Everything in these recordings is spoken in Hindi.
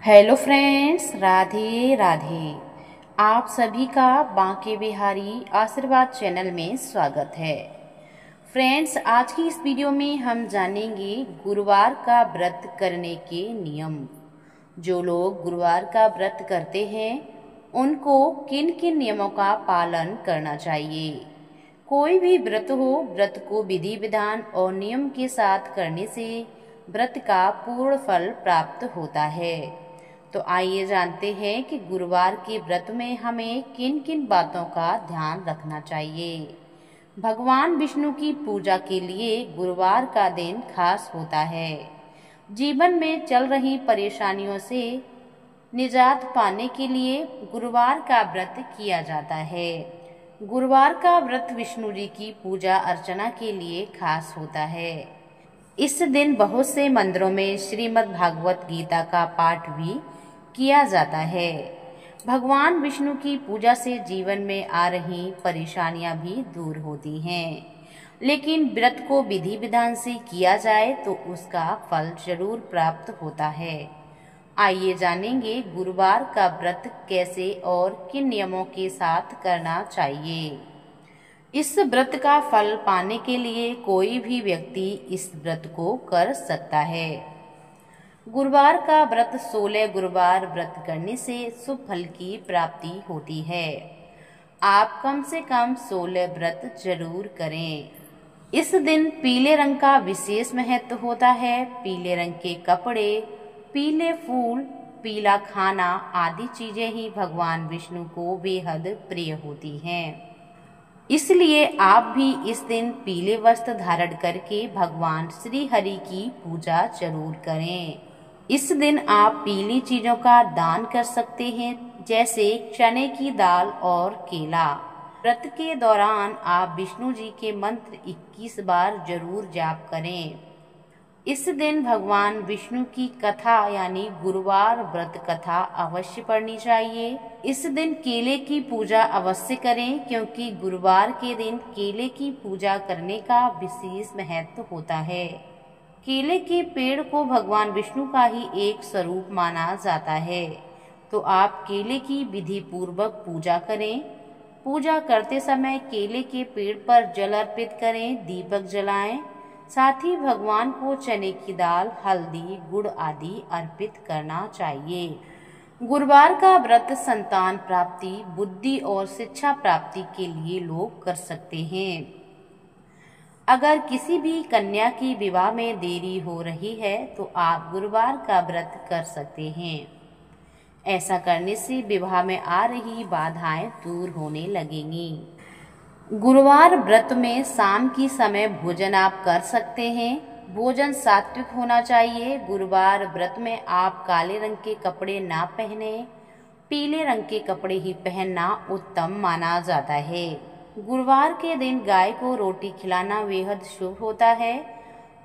Hello friends, Radhe Radhe. आप सभी का बांके बिहारी आशीर्वाद चैनल में स्वागत है। फ्रेंड्स, आज की इस वीडियो में हम जानेंगे गुरुवार का व्रत करने के नियम। जो लोग गुरुवार का व्रत करते हैं उनको किन किन नियमों का पालन करना चाहिए। कोई भी व्रत हो, व्रत को विधि विधान और नियम के साथ करने से व्रत का पूर्ण फल प्राप्त होता है। तो आइए जानते हैं कि गुरुवार के व्रत में हमें किन किन बातों का ध्यान रखना चाहिए। भगवान विष्णु की पूजा के लिए गुरुवार का दिन खास होता है। जीवन में चल रही परेशानियों से निजात पाने के लिए गुरुवार का व्रत किया जाता है। गुरुवार का व्रत विष्णु जी की पूजा अर्चना के लिए खास होता है। इस दिन बहुत से मंदिरों में श्रीमद् भागवत गीता का पाठ भी किया जाता है। भगवान विष्णु की पूजा से जीवन में आ रही परेशानियां भी दूर होती हैं। लेकिन व्रत को विधि विधान से किया जाए तो उसका फल जरूर प्राप्त होता है। आइए जानेंगे गुरुवार का व्रत कैसे और किन नियमों के साथ करना चाहिए। इस व्रत का फल पाने के लिए कोई भी व्यक्ति इस व्रत को कर सकता है। गुरुवार का व्रत 16 गुरुवार व्रत करने से शुभ फल की प्राप्ति होती है। आप कम से कम 16 व्रत जरूर करें। इस दिन पीले रंग का विशेष महत्व होता है। पीले रंग के कपड़े, पीले फूल, पीला खाना आदि चीजें ही भगवान विष्णु को बेहद प्रिय होती हैं। इसलिए आप भी इस दिन पीले वस्त्र धारण करके भगवान श्री हरि की पूजा जरूर करें। इस दिन आप पीली चीजों का दान कर सकते हैं, जैसे चने की दाल और केला। व्रत के दौरान आप विष्णु जी के मंत्र 21 बार जरूर जाप करें। इस दिन भगवान विष्णु की कथा यानी गुरुवार व्रत कथा अवश्य पढ़नी चाहिए। इस दिन केले की पूजा अवश्य करें, क्योंकि गुरुवार के दिन केले की पूजा करने का विशेष महत्व होता है। केले के पेड़ को भगवान विष्णु का ही एक स्वरूप माना जाता है, तो आप केले की विधि पूर्वक पूजा करें। पूजा करते समय केले के पेड़ पर जल अर्पित करें, दीपक जलाएं। साथ ही भगवान को चने की दाल, हल्दी, गुड़ आदि अर्पित करना चाहिए। गुरुवार का व्रत संतान प्राप्ति, बुद्धि और शिक्षा प्राप्ति के लिए लोग कर सकते हैं। अगर किसी भी कन्या की विवाह में देरी हो रही है तो आप गुरुवार का व्रत कर सकते हैं। ऐसा करने से विवाह में आ रही बाधाएं दूर होने लगेंगी। गुरुवार व्रत में शाम की समय भोजन आप कर सकते हैं। भोजन सात्विक होना चाहिए। गुरुवार व्रत में आप काले रंग के कपड़े ना पहने, पीले रंग के कपड़े ही पहनना उत्तम माना जाता है। गुरुवार के दिन गाय को रोटी खिलाना बेहद शुभ होता है।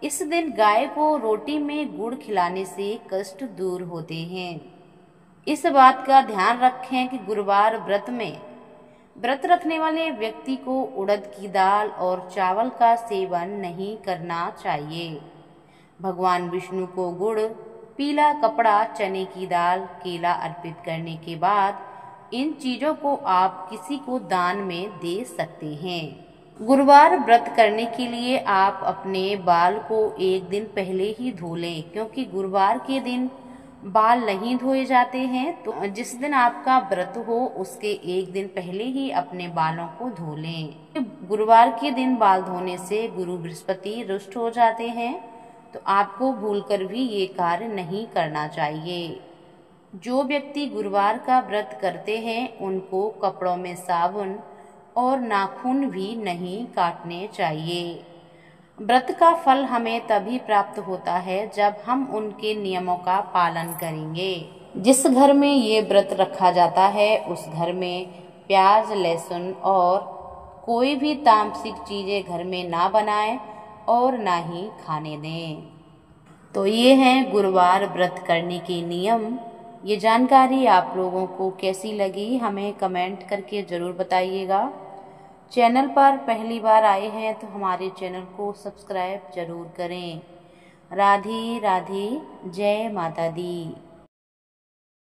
इस दिन गाय को रोटी में गुड़ खिलाने से कष्ट दूर होते हैं। इस बात का ध्यान रखें कि गुरुवार व्रत में व्रत रखने वाले व्यक्ति को उड़द की दाल और चावल का सेवन नहीं करना चाहिए। भगवान विष्णु को गुड़, पीला कपड़ा, चने की दाल, केला अर्पित करने के बाद इन चीजों को आप किसी को दान में दे सकते हैं। गुरुवार व्रत करने के लिए आप अपने बाल को एक दिन पहले ही धो लें, क्योंकि गुरुवार के दिन बाल नहीं धोए जाते हैं। तो जिस दिन आपका व्रत हो उसके एक दिन पहले ही अपने बालों को धो लें। गुरुवार के दिन बाल धोने से गुरु बृहस्पति रुष्ट हो जाते हैं, तो आपको भूलकर भी ये कार्य नहीं करना चाहिए। जो व्यक्ति गुरुवार का व्रत करते हैं उनको कपड़ों में साबुन और नाखून भी नहीं काटने चाहिए। व्रत का फल हमें तभी प्राप्त होता है जब हम उनके नियमों का पालन करेंगे। जिस घर में ये व्रत रखा जाता है उस घर में प्याज, लहसुन और कोई भी तामसिक चीजें घर में ना बनाएं और ना ही खाने दें। तो ये हैं गुरुवार व्रत करने के नियम। ये जानकारी आप लोगों को कैसी लगी हमें कमेंट करके ज़रूर बताइएगा। चैनल पर पहली बार आए हैं तो हमारे चैनल को सब्सक्राइब जरूर करें। राधे राधे, जय माता दी।